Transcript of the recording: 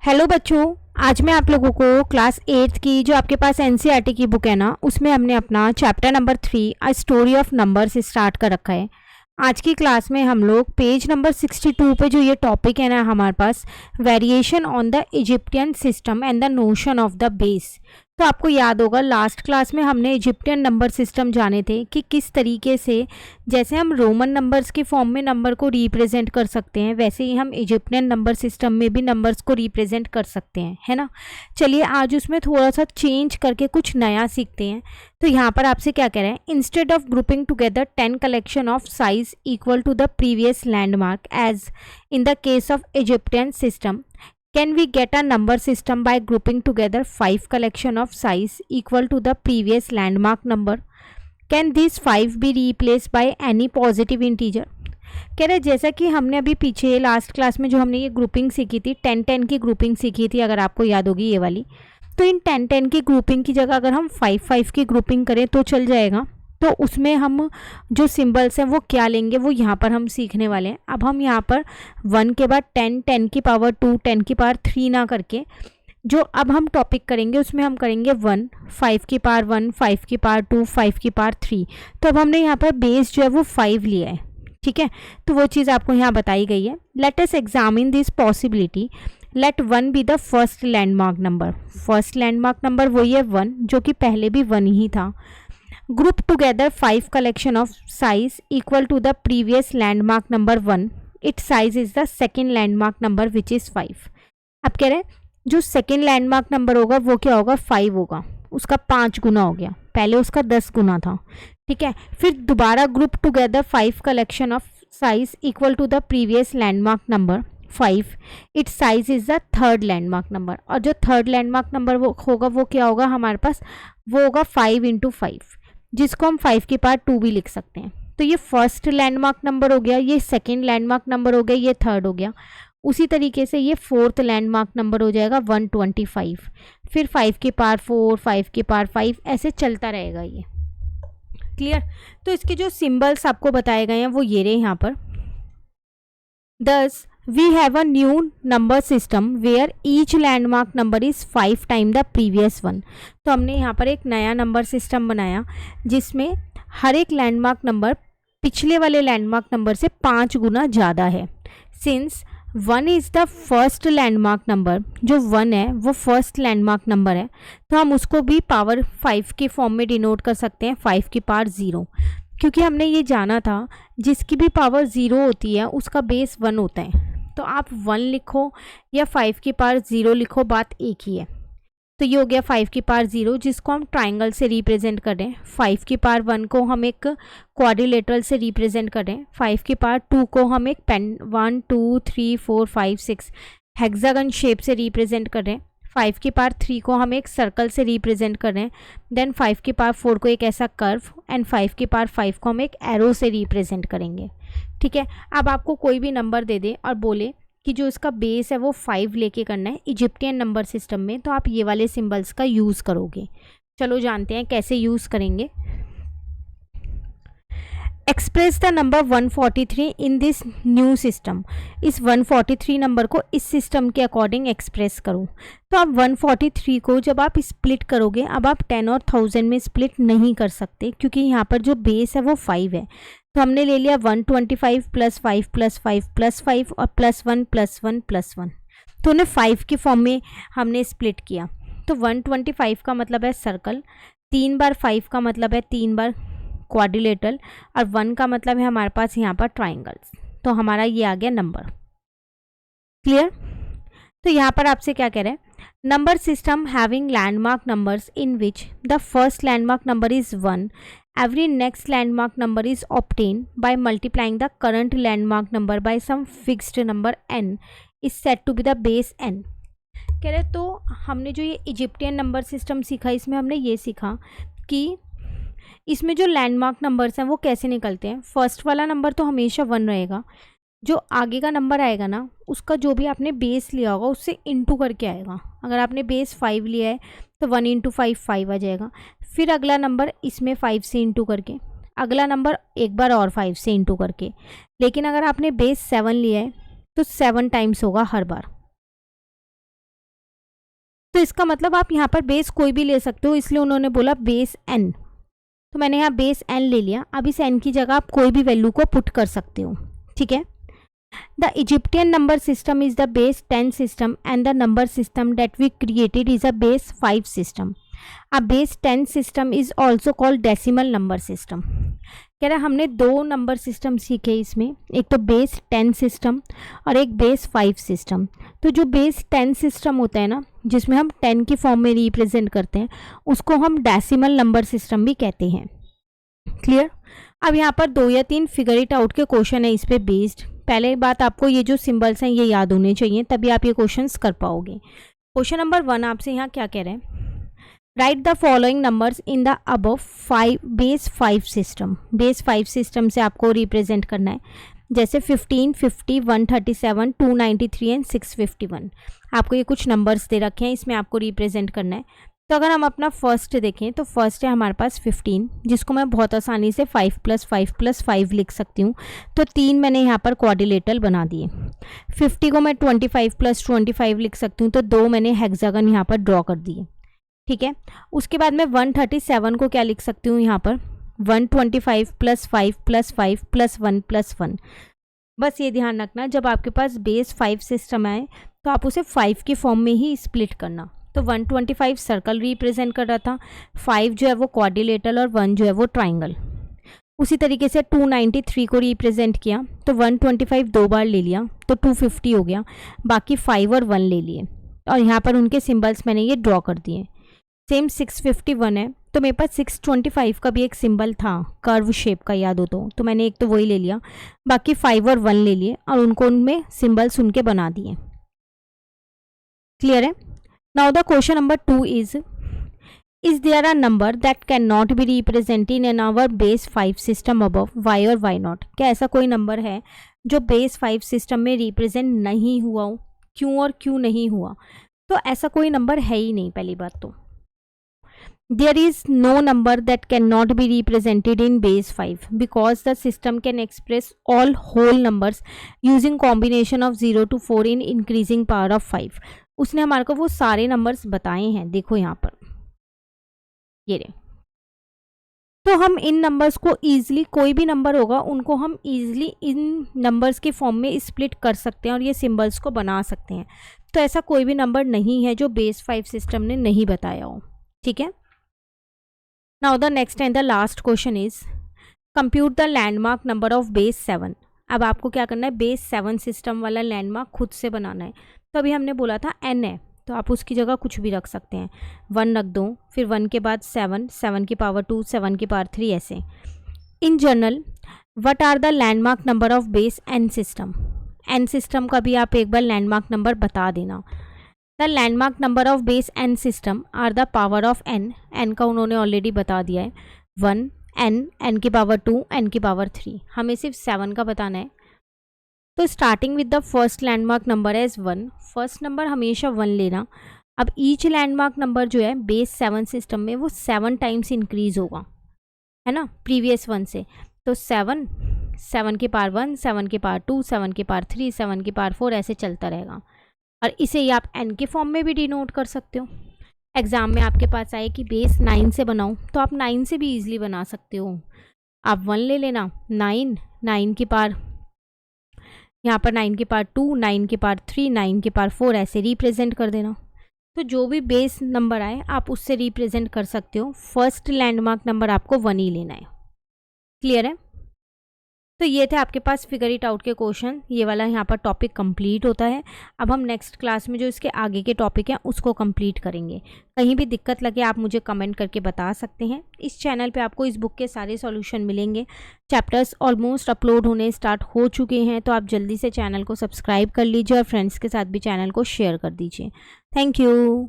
Hello बच्चों, आज मैं आप लोगों को क्लास 8th की जो आपके पास एनसीईआरटी की बुक है ना, उसमें हमने अपना chapter number 3 a story of numbers start कर रखा है। आज की क्लास में हम लोग पेज नंबर 62 पे जो ये टॉपिक है ना हमारे पास, variation on the Egyptian system and the notion of the base. तो आपको याद होगा लास्ट क्लास में हमने इजिप्टियन नंबर सिस्टम जाने थे कि किस तरीके से जैसे हम रोमन नंबर्स के फॉर्म में नंबर को रिप्रेजेंट कर सकते हैं, वैसे ही हम इजिप्टियन नंबर सिस्टम में भी नंबर्स को रिप्रेजेंट कर सकते हैं, है ना। चलिए आज उसमें थोड़ा सा चेंज करके कुछ नया सीखते हैं। तो यहाँ पर आपसे क्या कह रहे हैं, instead of grouping together 10 collection of size equal to the previous landmark as in the case of Egyptian system, can we get a number system by grouping together 5 collection of size equal to the previous landmark number? Can these 5 be replaced by any positive integer? कह रहे जैसा कि हमने अभी पीछे last class में जो हमने ये ग्रुपिंग सीखी थी, 10-10 की ग्रुपिंग सीखी थी, अगर आपको याद होगी ये वाली। तो इन 10-10 की ग्रुपिंग की जगह अगर हम 5-5 की ग्रुपिंग करें तो चल जाएगा। तो उसमें हम जो सिंबल्स हैं वो क्या लेंगे, वो यहाँ पर हम सीखने वाले हैं। अब हम यहाँ पर 1 के बाद 10, 10 की पावर 2, 10 की पावर 3 ना करके जो अब हम टॉपिक करेंगे उसमें हम करेंगे 1, 5 की पावर 1, 5 की पावर 2, 5 की पावर 3। तो अब हमने यहाँ पर बेस जो है वो 5 लिया है, ठीक है। तो वो चीज़ आपको यहाँ बताई गई है। Let us examine this possibility. Let 1 be the first landmark number. First landmark number वही है 1, जो कि पहले भी 1 ही था। Group together 5 collection of size equal to the previous landmark number 1. Its size is the second landmark number which is 5. अब कह रहे हैं जो सेकेंड लैंडमार्क नंबर होगा वो क्या होगा, 5 होगा। उसका 5 गुना हो गया, पहले उसका 10 गुना था, ठीक है। फिर दोबारा group together 5 collection of size equal to the previous landmark number 5। Its size is the third landmark number. और जो थर्ड लैंडमार्क नंबर वो होगा वो क्या होगा हमारे पास, वो होगा 5 इंटू 5, जिसको हम 5 की पावर 2 भी लिख सकते हैं। तो ये फर्स्ट लैंडमार्क नंबर हो गया, ये सेकेंड लैंडमार्क नंबर हो गया, ये थर्ड हो गया। उसी तरीके से ये फोर्थ लैंडमार्क नंबर हो जाएगा 125। फिर 5 की पावर 4, 5 की पावर 5, ऐसे चलता रहेगा ये। क्लियर। तो इसके जो सिंबल्स आपको बताए गए हैं वो ये रहे यहाँ पर। Thus, we have a new number system where each landmark number is 5 times the previous one. तो हमने यहाँ पर एक नया नंबर सिस्टम बनाया जिसमें हर एक लैंडमार्क नंबर पिछले वाले लैंडमार्क नंबर से 5 गुना ज़्यादा है। Since 1 is the first landmark number, जो 1 है वो फर्स्ट लैंडमार्क नंबर है, तो हम उसको भी पावर 5 के फॉर्म में डिनोट कर सकते हैं, 5 की पावर 0। क्योंकि हमने ये जाना था जिसकी भी पावर 0 होती है उसका बेस 1 होता है। तो आप 1 लिखो या 5 की पावर 0 लिखो, बात एक ही है। तो ये हो गया 5 की पावर 0, जिसको हम ट्राइंगल से रिप्रेजेंट कर रहे हैं। 5 की पावर 1 को हम एक क्वाड्रिलेटरल से रिप्रेजेंट कर रहे हैं। 5 की पावर 2 को हम एक पेन 1 2 3 4 5 6 हेक्सागन शेप से रिप्रेजेंट कर रहे हैं। 5 की पावर 3 को हम एक सर्कल से रिप्रेजेंट कर रहे हैं। देन 5 की पावर 4 को एक ऐसा कर्व, एंड 5 की पावर 5 को हम एक एरो से रिप्रेजेंट करेंगे, ठीक है। अब आपको कोई भी नंबर दे दे और बोले कि जो इसका बेस है वो 5 लेके करना है इजिप्टियन नंबर सिस्टम में, तो आप ये वाले सिंबल्स का यूज़ करोगे। चलो जानते हैं कैसे यूज़ करेंगे। Express the number 143 in this new system. इस 143 नंबर को इस सिस्टम के अकॉर्डिंग एक्सप्रेस करो। तो अब 143 को जब आप स्प्लिट करोगे, अब आप 10 और 1000 में स्प्लिट नहीं कर सकते क्योंकि यहाँ पर जो बेस है वो 5 है। तो हमने ले लिया 125 + 5 + 5 + 5 और +1 +1 +1। तो उन्हें 5 के फॉर्म में हमने स्प्लिट किया। तो 125 का मतलब है सर्कल, 3 बार 5 का मतलब है 3 बार क्वाड्रिलेटरल, और 1 का मतलब है हमारे पास यहाँ पर ट्राइंगल्स। तो हमारा ये आ गया नंबर। क्लियर। तो यहाँ पर आपसे क्या कह रहे हैं, number system having landmark numbers in which the first landmark number is 1, every next landmark number is obtained by multiplying the current landmark number by some fixed number n is said to be the base n। कह रहे तो हमने जो ये Egyptian number system सीखा, इसमें हमने ये सीखा कि इसमें जो लैंडमार्क नंबर्स हैं वो कैसे निकलते हैं। फर्स्ट वाला नंबर तो हमेशा 1 रहेगा, जो आगे का नंबर आएगा ना उसका जो भी आपने बेस लिया होगा उससे इंटू करके आएगा। अगर आपने बेस 5 लिया है तो 1 × 5 5 आ जाएगा। फिर अगला नंबर इसमें 5 से इंटू करके, अगला नंबर एक बार और 5 से इंटू करके। लेकिन अगर आपने बेस 7 लिया है तो 7 टाइम्स होगा हर बार। तो इसका मतलब आप यहाँ पर बेस कोई भी ले सकते हो, इसलिए उन्होंने बोला बेस n। तो मैंने यहाँ बेस n ले लिया। अब इस n की जगह आप कोई भी वैल्यू को पुट कर सकते हो, ठीक है। The Egyptian number system is the base 10 system and the number system that we created is a base 5 system. A base 10 system is also called decimal number system. कह रहा है हमने दो नंबर सिस्टम सीखे इसमें, एक तो बेस 10 सिस्टम और एक बेस 5 सिस्टम। तो जो बेस 10 सिस्टम होता है ना, जिसमें हम 10 की फॉर्म में रिप्रेजेंट करते हैं, उसको हम डेसिमल नंबर सिस्टम भी कहते हैं। क्लियर। अब यहाँ पर 2 या 3 फिगर इट आउट के क्वेश्चन है इस पे बेस्ड। पहले बात आपको ये जो सिंबल्स हैं ये याद होने चाहिए, तभी आप ये क्वेश्चंस कर पाओगे। क्वेश्चन नंबर 1 आपसे यहाँ क्या कह रहे हैं, right the following numbers in the above 5 base 5 system. Base 5 system से आपको रिप्रेजेंट करना है, जैसे 15, 50, 137, 293 एंड 651। आपको ये कुछ नंबर्स दे रखे हैं, इसमें आपको रिप्रेजेंट करना है। तो अगर हम अपना फर्स्ट देखें तो फर्स्ट है हमारे पास 15, जिसको मैं बहुत आसानी से 5 + 5 + 5 लिख सकती हूँ। तो 3 मैंने यहाँ पर क्वाड्रिलेटरल बना दिए। 50 को मैं 25 + 25 लिख सकती हूँ, तो 2 मैंने हेक्सागन यहाँ पर ड्रॉ कर दिए, ठीक है। उसके बाद मैं 137 को क्या लिख सकती हूँ यहाँ पर, 125 + 5 + 5 + 1 + 1। बस ये ध्यान रखना, जब आपके पास बेस 5 सिस्टम आए तो आप उसे 5 की फॉर्म में ही स्प्लिट करना। तो 125 सर्कल रिप्रेजेंट कर रहा था, 5 जो है वो क्वाड्रिलेटरल और 1 जो है वो ट्राइंगल। उसी तरीके से 293 को रिप्रेजेंट किया, तो 125 2 बार ले लिया तो 250 हो गया, बाकी 5 और 1 ले लिए और यहाँ पर उनके सिंबल्स मैंने ये ड्रॉ कर दिए। सेम 651 है, तो मेरे पास 625 का भी एक सिंबल था कर्व शेप का, याद हो तो मैंने एक तो वही ले लिया, बाकी 5 और 1 ले लिए और उनको उनमें सिंबल्स उनके बना दिए। क्लियर है। Now the question number 2 is there a number that can not be represented in our base 5 system above, why or why not. क्या ऐसा कोई नंबर है जो बेस 5 सिस्टम में रिप्रेजेंट नहीं हुआ हो, क्यों और क्यों नहीं हुआ? तो ऐसा कोई नंबर है ही नहीं। पहली बात तो there is no number that cannot be represented in base 5 because the system can express all whole numbers using combination of 0 to 4 in increasing power of 5। उसने हमारे को वो सारे नंबर्स बताए हैं, देखो यहाँ पर ये रहे। तो हम इन नंबर्स को ईजिली, कोई भी नंबर होगा उनको हम ईजिली इन नंबर्स के फॉर्म में स्प्लिट कर सकते हैं और ये सिंबल्स को बना सकते हैं। तो ऐसा कोई भी नंबर नहीं है जो बेस 5 सिस्टम ने नहीं बताया हो, ठीक है। Now the next and the last question is compute the landmark number of base 7। अब आपको क्या करना है, बेस 7 सिस्टम वाला लैंडमार्क खुद से बनाना है। तो अभी हमने बोला था n है, तो आप उसकी जगह कुछ भी रख सकते हैं, 1 रख दो, फिर 1 के बाद 7, 7 की पावर 2, 7 की पावर 3 ऐसे। In general what are the landmark number of base n system. n system का भी आप एक बार लैंडमार्क नंबर बता देना। The landmark number of base n system are the power of n। n का उन्होंने ऑलरेडी बता दिया है, 1, n की पावर 2, n की पावर 3। हमें सिर्फ 7 का बताना है। तो starting with the first landmark number as 1, first number हमेशा 1 लेना। अब ईच लैंडमार्क नंबर जो है बेस 7 सिस्टम में वो 7 टाइम्स इंक्रीज होगा, है ना, प्रीवियस 1 से। तो 7, 7 की पावर 1, 7 की पावर 2, 7 की पावर 3, 7 की पावर 4 ऐसे चलता रहेगा। और इसे ही आप n के फॉर्म में भी डिनोट कर सकते हो। एग्ज़ाम में आपके पास आए कि बेस 9 से बनाओ, तो आप 9 से भी ईजिली बना सकते हो। आप 1 ले लेना, 9, 9 की पावर, यहाँ पर 9 की पावर 2, 9 की पावर 3, 9 की पावर 4 ऐसे रिप्रेजेंट कर देना। तो जो भी बेस नंबर आए आप उससे रिप्रेजेंट कर सकते हो। फर्स्ट लैंडमार्क नंबर आपको 1 ही लेना है। क्लियर है। तो ये थे आपके पास फिगर इट आउट के क्वेश्चन। ये वाला यहाँ पर टॉपिक कंप्लीट होता है। अब हम नेक्स्ट क्लास में जो इसके आगे के टॉपिक हैं उसको कंप्लीट करेंगे। कहीं भी दिक्कत लगे आप मुझे कमेंट करके बता सकते हैं। इस चैनल पे आपको इस बुक के सारे सॉल्यूशन मिलेंगे। चैप्टर्स ऑलमोस्ट अपलोड होने स्टार्ट हो चुके हैं, तो आप जल्दी से चैनल को सब्सक्राइब कर लीजिए और फ्रेंड्स के साथ भी चैनल को शेयर कर दीजिए। Thank you.